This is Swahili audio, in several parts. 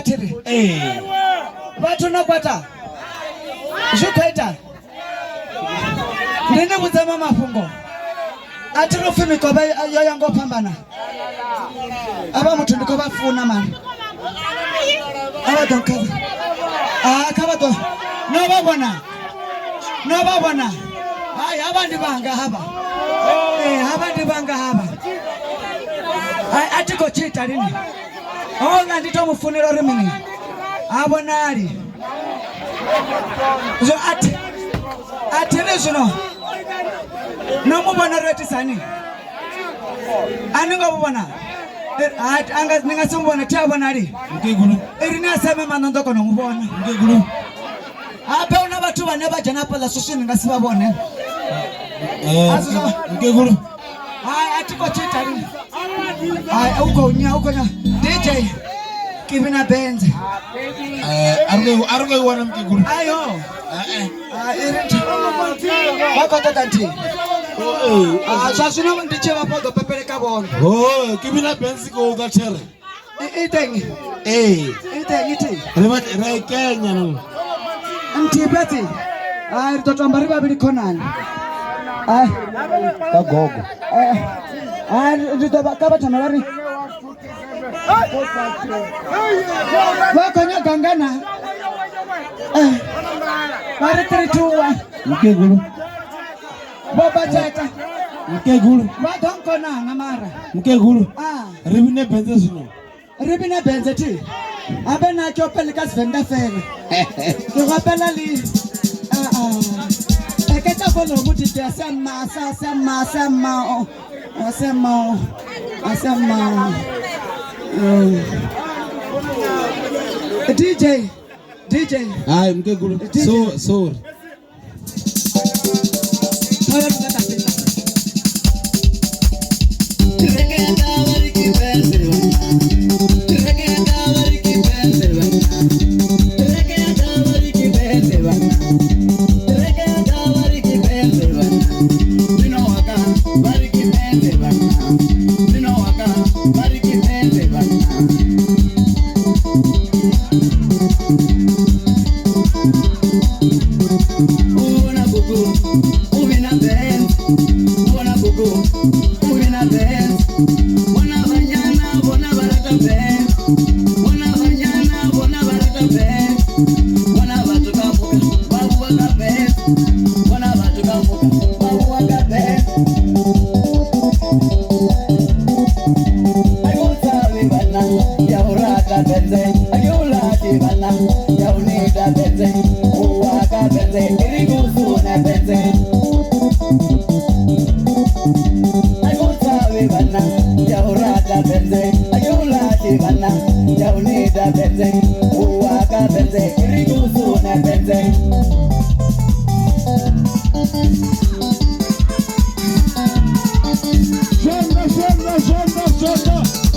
atiri batho na kwata jukwaita ndine kudzama mafhungo atiri ufimi koba yo yango phambana aba muthu ndiko bafuna mani aba donkaza khaba to no babona hayi abantu banga haba abantu banga haba ati ko chita lini onga ndito mufunira rimini abonali zo ati nezino no mubona reti sani aninga mubona anga ningasubona tiabonali ngegulu irina sema manondoko no mubona ngegulu apa una bathu bane baje na pala sushini ngasibabone ngegulu ati ko chita lini uko nya DJ Kibina Benz argo wana mkegulu ayo wako tatanti sasa no ndiche wapodo pepeleka bono Kibina Benz ko gachere itengi itengi Rai Kenya no Ntibeti mtoto mbari babili konani kagogo ndito bakaba tamarani wakonya gangana bari trituwa mkegulu boba chata mkegulu badonko na ngamara mkegulu ribine benze ti abena kyopeli kasvenda fela ngapela li eketa kono muti asema DJ ay mkegulu so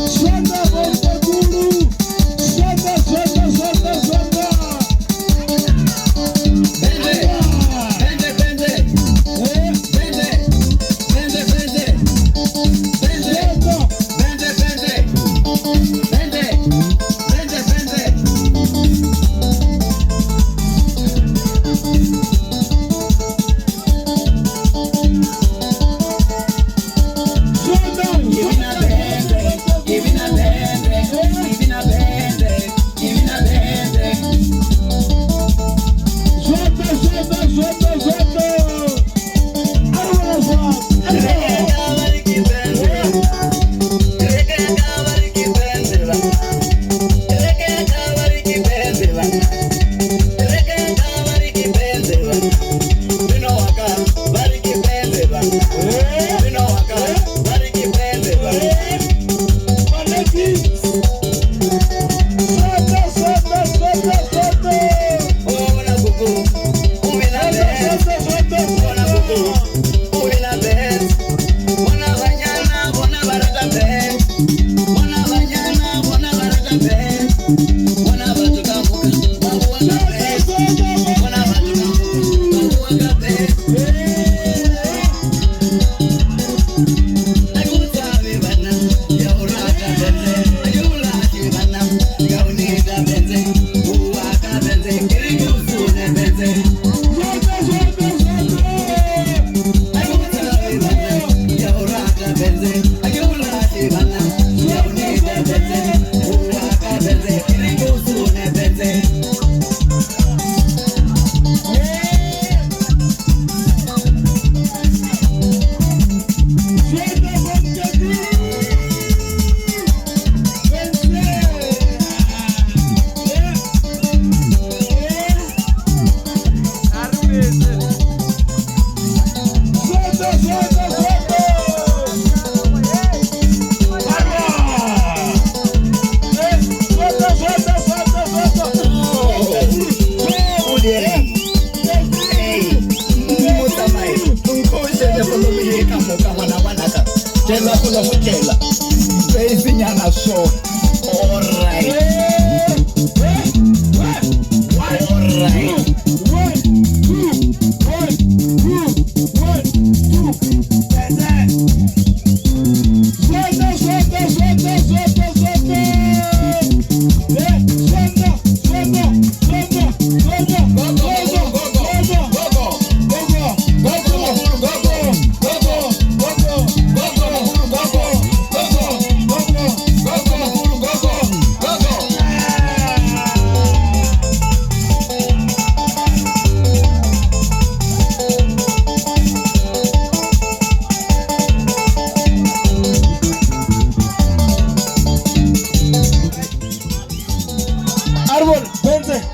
Shanda